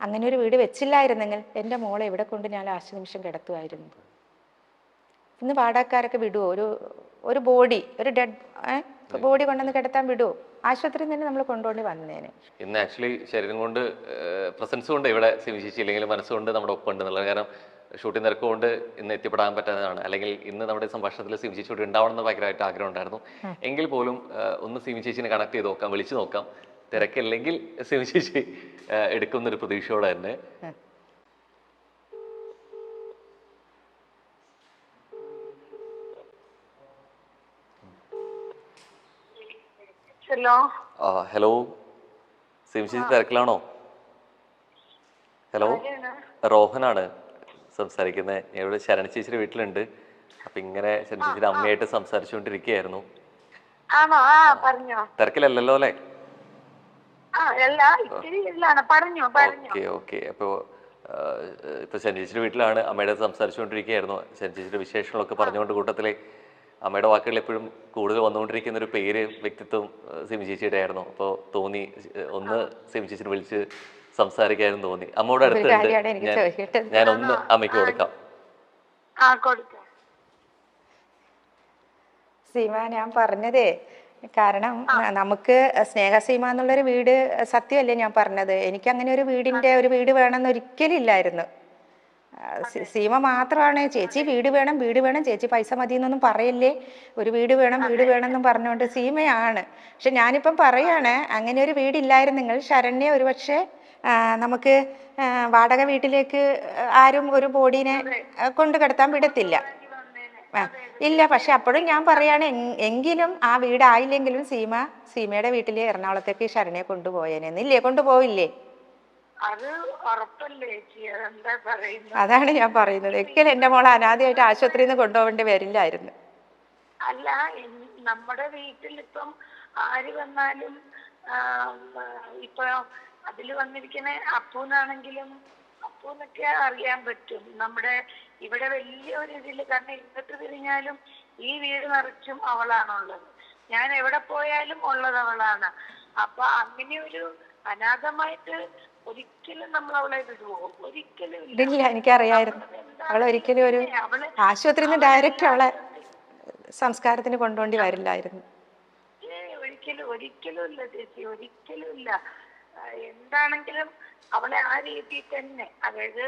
അങ്ങനെ ഒരു വീട് വെച്ചില്ലായിരുന്നെങ്കിൽ എൻ്റെ മോളെ എവിടെ കൊണ്ട് ഞാൻ ലാസ്റ്റ് നിമിഷം കിടത്തുമായിരുന്നു. ഇന്ന് വാടകക്കാരൊക്കെ വിടുവോ? ഒരു ബോഡി, ഒരു ഡെഡ് ബോഡി കൊണ്ടുവന്ന് കിടത്താൻ വിടുവോ? ആശുപത്രിയിൽ തന്നെ നമ്മൾ കൊണ്ടുപോയി വന്നേനെ. ഇന്ന് ആക്ച്വലി ശരീരം കൊണ്ട് പ്രസൻസ് കൊണ്ട് ഇവിടെ സിമിശേഷി ഇല്ലെങ്കിൽ മനസ്സുകൊണ്ട് നമ്മുടെ ഒപ്പം ഉണ്ട് എന്നുള്ളത്. കാരണം ഷൂട്ടിംഗ് തിരക്ക് കൊണ്ട് ഇന്ന് എത്തിപ്പെടാൻ പറ്റാത്തതാണ്. അല്ലെങ്കിൽ ഇന്ന് നമ്മുടെ സംഭാഷണത്തിൽ സിമിശേഷിയോട് ഉണ്ടാവണം എന്ന് ഭയങ്കരമായിട്ട് ആഗ്രഹം ഉണ്ടായിരുന്നു. എങ്കിൽ പോലും ഒന്ന് സിമിശേഷിനെ കണക്ട് ചെയ്ത് നോക്കാം, വിളിച്ചു നോക്കാം. തിരക്കില്ലെങ്കിൽ സിമിശേഷി എടുക്കുന്നൊരു പ്രതീക്ഷയോടെ തന്നെ. ഹലോ, സിമിശേഷി തിരക്കിലാണോ? ഹലോ, റോഹനാണ് സംസാരിക്കുന്നത്. ഞാൻ ഇവിടെ ശരണ ചേച്ചിയുടെ വീട്ടിലുണ്ട്. അപ്പൊ ഇങ്ങനെ ശരണ ചേച്ചിയുടെ അമ്മയായിട്ട് സംസാരിച്ചുകൊണ്ടിരിക്കുകയായിരുന്നു. തിരക്കിലല്ലോ അല്ലേ? Okay okay. അപ്പൊ ഇപ്പൊ ശരണ ചേച്ചിയുടെ വീട്ടിലാണ്, അമ്മയുടെ സംസാരിച്ചുകൊണ്ടിരിക്കുകയായിരുന്നു. ശരണ ചേച്ചിയുടെ വിശേഷങ്ങളൊക്കെ പറഞ്ഞുകൊണ്ട് കൂട്ടത്തിലെ അമ്മയുടെ വാക്കുകൾ എപ്പോഴും കൂടുതൽ വന്നുകൊണ്ടിരിക്കുന്ന ഒരു പേര്, വ്യക്തിത്വം സിമി ചേച്ചിയുടെ ആയിരുന്നു. അപ്പോൾ തോന്നി ഒന്ന് സിമി ചേച്ചിനെ വിളിച്ച് സംസാരിക്കാനും തോന്നി. അമ്മയുടെ അടുത്തുണ്ട്, ഞാൻ ഒന്ന് അമ്മയ്ക്ക് കൊടുക്കാം. സീമ, ഞാൻ പറഞ്ഞതേ കാരണം നമുക്ക് സ്നേഹസീമ എന്നുള്ളൊരു വീട് സത്യമല്ലേ ഞാൻ പറഞ്ഞത്. എനിക്ക് അങ്ങനെ ഒരു വീട് വേണമെന്ന് ഒരിക്കലും ഇല്ലായിരുന്നു. സീമ മാത്രമാണ് ചേച്ചി വീട് വേണം ചേച്ചി പൈസ മതി എന്നൊന്നും പറയല്ലേ, ഒരു വീട് വേണം എന്നും പറഞ്ഞുകൊണ്ട് സീമയാണ്. പക്ഷെ ഞാനിപ്പം പറയാണ്, അങ്ങനെ ഒരു വീടില്ലായിരുന്നെങ്കിൽ ശരണ്യെ ഒരുപക്ഷെ നമുക്ക് വാടക വീട്ടിലേക്ക് ആരും ഒരു ബോഡീനെ കൊണ്ട് കിടത്താൻ വിടത്തില്ല. ഇല്ല. പക്ഷെ അപ്പോഴും ഞാൻ പറയാണ്, എങ്കിലും ആ വീടായില്ലെങ്കിലും സീമയുടെ വീട്ടില് എറണാകുളത്തേക്ക് ശരണ്യെ കൊണ്ടുപോയേനെന്നില്ലേ? കൊണ്ടുപോയില്ലേ? അതാണ് ഞാൻ പറയുന്നത്. ഒരിക്കലും എന്റെ മോളെ അനാഥയായിട്ട് ആശുപത്രിയിൽ നിന്ന് കൊണ്ടുപോകേണ്ടി വരില്ലായിരുന്നു. അല്ല, നമ്മുടെ വീട്ടിൽ ഇപ്പം ആര് വന്നാലും ഇപ്പൊ അതില് വന്നിരിക്കുന്ന അപ്പൂന്നാണെങ്കിലും അപ്പൂന്നൊക്കെ അറിയാൻ പറ്റും. നമ്മുടെ ഇവിടെ വലിയൊരു ഇതില്, കാരണം ഇങ്ങോട്ട് തിരിഞ്ഞാലും ഈ വീട് നിറച്ചും അവളാണുള്ളത്. ഞാൻ എവിടെ പോയാലും ഉള്ളത് അവളാണ്. അപ്പൊ അങ്ങനെ ഒരു അനാഥമായിട്ട് ഒരിക്കലും നമ്മൾ അവളെ വിടുവോ? ഒരിക്കലും ഇല്ല. എനിക്കറിയായിരുന്നു അവളെ ഒരിക്കലും ഒരു ആശുപത്രിയിൽ നിന്ന് ഡയറക്റ്റ് അവളെ സംസ്കാരത്തിന് കൊണ്ടുപോണ്ടി വരില്ലായിരുന്നു. ഒരിക്കലും ഇല്ല ചേച്ചി, ഒരിക്കലും ഇല്ല. എന്താണെങ്കിലും അവളെ ആ രീതിയിൽ തന്നെ, അതായത്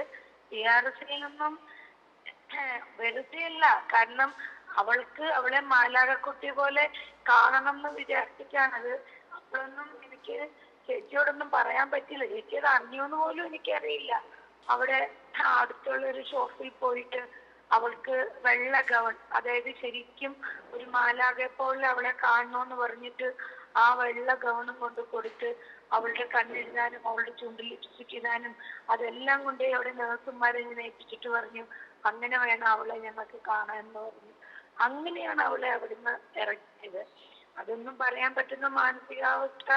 TRS-ൽ വെറുതെയല്ല, കാരണം അവളെ മാലാകക്കുട്ടി പോലെ കാണണം എന്ന് വിചാരിച്ചിട്ടാണത്. അപ്പോഴൊന്നും എനിക്ക് ചേച്ചിയോടൊന്നും പറയാൻ പറ്റില്ല. ചേച്ചി അത് അറിഞ്ഞോന്ന് പോലും എനിക്കറിയില്ല. അവിടെ അടുത്തുള്ളൊരു ഷോപ്പിൽ പോയിട്ട് അവൾക്ക് വെള്ള ഗൗൺ, അതായത് ശരിക്കും ഒരു മാലാകെ പോലെ അവളെ കാണണമെന്ന് പറഞ്ഞിട്ട് ആ വെള്ള ഗൗണും കൊണ്ട് കൊടുത്ത് അവളുടെ കണ്ണെഴുതാനും അവളുടെ ചുണ്ടിൽ ലിപ്സ്റ്റിക് ഇടാനും അതെല്ലാം കൊണ്ട് അവിടെ നേഴ്സുമാരെ ഏൽപ്പിച്ചിട്ട് പറഞ്ഞു, അങ്ങനെ വേണം അവളെ ഞങ്ങൾക്ക് കാണാമെന്ന് പറഞ്ഞു. അങ്ങനെയാണ് അവളെ അവിടുന്ന് ഇറക്കിയത്. അതൊന്നും പറയാൻ പറ്റുന്ന മാനസികാവസ്ഥ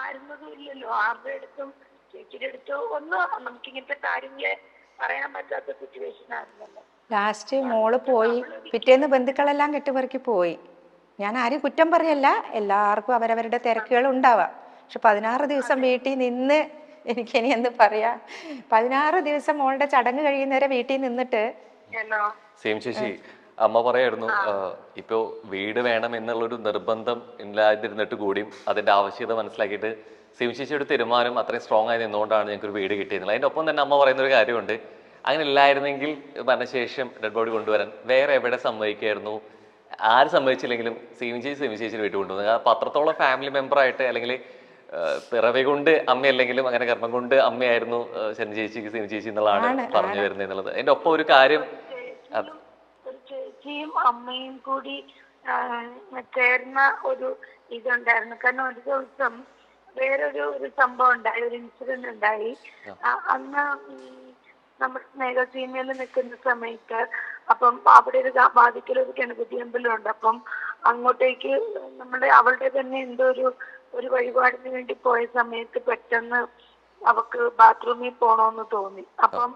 ആയിരുന്നതും ഇല്ലല്ലോ. ആരുടെ അടുത്തും ചേച്ചിയുടെ അടുത്തോ ഒന്നും നമുക്കിങ്ങനത്തെ കാര്യങ്ങളെ പറയാൻ പറ്റാത്ത സിറ്റുവേഷൻ ആയിരുന്നല്ലോ. ലാസ്റ്റ് മോള് പോയി, പിറ്റേന്ന് ബന്ധുക്കളെല്ലാം കെട്ടുപെറുക്കി പോയി. ഞാൻ ആരും കുറ്റം പറയല്ല, എല്ലാവർക്കും അവരവരുടെ തിരക്കുകൾ ഉണ്ടാവാം. പക്ഷെ 16 ദിവസം വീട്ടിൽ നിന്ന് എനിക്കിനി എന്ത് പറയാ, 16 ദിവസം മോളുടെ ചടങ്ങ് കഴിയുന്നവരെ വീട്ടിൽ നിന്നിട്ട് ചേച്ചി അമ്മ പറയായിരുന്നു, ഇപ്പോ വീട് വേണം എന്നുള്ളൊരു നിർബന്ധം ഇല്ലാതിരുന്നിട്ട് കൂടിയും അതിന്റെ ആവശ്യകത മനസ്സിലാക്കിയിട്ട് ചേച്ചിയുടെ തീരുമാനം അത്രയും സ്ട്രോങ് ആയി നിന്നുകൊണ്ടാണ് ഞങ്ങൾക്കൊരു വീട് കിട്ടിയത്. അതിന്റെ ഒപ്പം തന്നെ അമ്മ പറയുന്ന ഒരു കാര്യമുണ്ട്, അങ്ങനെ ഇല്ലായിരുന്നെങ്കിൽ മരണശേഷം ഡെഡ് ബോഡി കൊണ്ടുവരാൻ വേറെ എവിടെ സമ്മതിക്കായിരുന്നു, ആര് സമ്മതിച്ചില്ലെങ്കിലും ചേച്ചിയുടെ വീട്ടിൽ കൊണ്ടുവന്നത്. അപ്പൊ അത്രത്തോളം ഫാമിലി മെമ്പറായിട്ട്, അല്ലെങ്കിൽ പിറവി കൊണ്ട് അമ്മയല്ലെങ്കിലും അങ്ങനെ കർമ്മം കൊണ്ട് അമ്മയായിരുന്നു ശനി ചേച്ചിക്ക് ചേച്ചി എന്നുള്ളതാണ് പറഞ്ഞു വരുന്നത് എന്നുള്ളത്. അതിന്റെ ഒപ്പം ഒരു കാര്യം, ചേച്ചിയും അമ്മയും കൂടി ചേർന്ന ഒരു ഇതുണ്ടായിരുന്നു. കാരണം ഒരു ദിവസം വേറൊരു സംഭവം ഉണ്ടായി, ഒരു ഇൻസിഡന്റ് ഉണ്ടായി. അന്ന് നമ്മൾ സ്നേഹസീമയിൽ നിൽക്കുന്ന സമയത്ത് അപ്പം അവിടെ ഒരു ബാധിക്കലൊരു ഗണപതി അമ്പലമുണ്ട്. അപ്പം അങ്ങോട്ടേക്ക് അവളുടെ തന്നെ എന്തോ ഒരു വഴിപാടിന് വേണ്ടി പോയ സമയത്ത് പെട്ടെന്ന് അവക്ക് ബാത്റൂമിൽ പോണോന്ന് തോന്നി. അപ്പം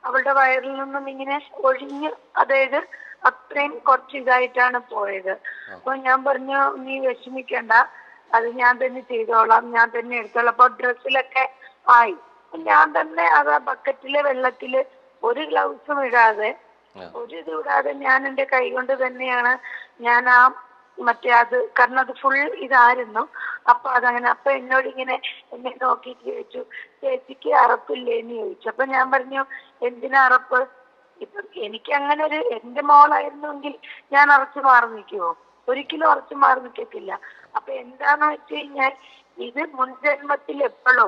അവളുടെ വയറിൽ നിന്നും ഇങ്ങനെ ഒഴിഞ്ഞ്, അതായത് അത്രയും കുറച്ച് ഇതായിട്ടാണ് പോയത്. അപ്പൊ ഞാൻ പറഞ്ഞു, നീ വിഷമിക്കണ്ട, അത് ഞാൻ തന്നെ ചെയ്തോളാം, ഞാൻ തന്നെ എടുത്തോളാം. അപ്പൊ ഡ്രസ്സിലൊക്കെ ആയി. ഞാൻ തന്നെ അത് ആ ബക്കറ്റിലെ വെള്ളത്തില് ഒരു ഗ്ലൗസും ഇടാതെ ഒരു ഇത് ഇടാതെ ഞാൻ എന്റെ കൈ കൊണ്ട് തന്നെയാണ് ഞാൻ ആ മറ്റേ അത്, കാരണം അത് ഫുൾ ഇതായിരുന്നു. അപ്പൊ അതങ്ങനെ, അപ്പൊ എന്നോട് ഇങ്ങനെ എന്നെ നോക്കിയിട്ട് ചോദിച്ചു, ചേച്ചിക്ക് അറപ്പില്ലേന്ന് ചോദിച്ചു. അപ്പൊ ഞാൻ പറഞ്ഞു, എന്തിനാ അറപ്പ്? ഇപ്പൊ എനിക്ക് അങ്ങനെ ഒരു, എന്റെ മോളായിരുന്നെങ്കിൽ ഞാൻ അറച്ചു മാറി നിൽക്കുവോ? ഒരിക്കലും അറച്ചു മാറി നിൽക്കത്തില്ല. അപ്പൊ എന്താന്ന് വെച്ച് കഴിഞ്ഞാൽ ഇത് മുൻജന്മത്തിൽ എപ്പോഴോ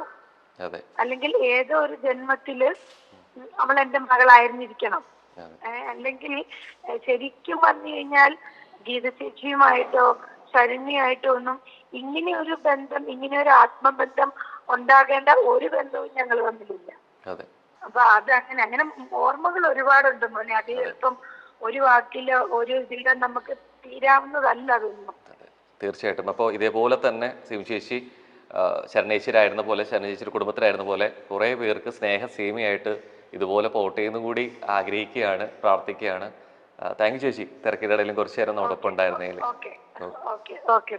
അല്ലെങ്കിൽ ഏതോ ഒരു ജന്മത്തില് അവൾ എന്റെ മകളായിരുന്നിരിക്കണം. അല്ലെങ്കിൽ ശരിക്കും പറഞ്ഞു കഴിഞ്ഞാൽ ഗീത ചേച്ചിയുമായിട്ടോ ശരണ്യായിട്ടോ ഒന്നും ഇങ്ങനെ ഒരു ബന്ധം, ഇങ്ങനെ ഒരു ആത്മബന്ധം ഉണ്ടാകേണ്ട ഒരു ബന്ധവും ഞങ്ങൾ തമ്മിലില്ല. അപ്പൊ അതങ്ങനെ അങ്ങനെ ഓർമ്മകൾ ഒരുപാടുണ്ട് മോനെ. അത് ചിലപ്പം ഒരു വാക്കിലോ ഒരു ഇതിലോ നമുക്ക് തീരാവുന്നതല്ല അതൊന്നും. തീർച്ചയായിട്ടും. അപ്പോൾ ഇതേപോലെ തന്നെ സിം ചേച്ചി ശരണേശ്വരായിരുന്ന പോലെ, ശരണേശ്വരി കുടുംബത്തിലായിരുന്ന പോലെ കുറേ പേർക്ക് സ്നേഹ സീമയായിട്ട് ഇതുപോലെ പോട്ടെ എന്നും കൂടി ആഗ്രഹിക്കുകയാണ്, പ്രാർത്ഥിക്കുകയാണ്. താങ്ക് യു ചേച്ചി, തിരക്കിനിടയിലും കുറച്ചു നേരം നമ്മോടൊപ്പം ഉണ്ടായിരുന്നതിൽ. ഓക്കെ.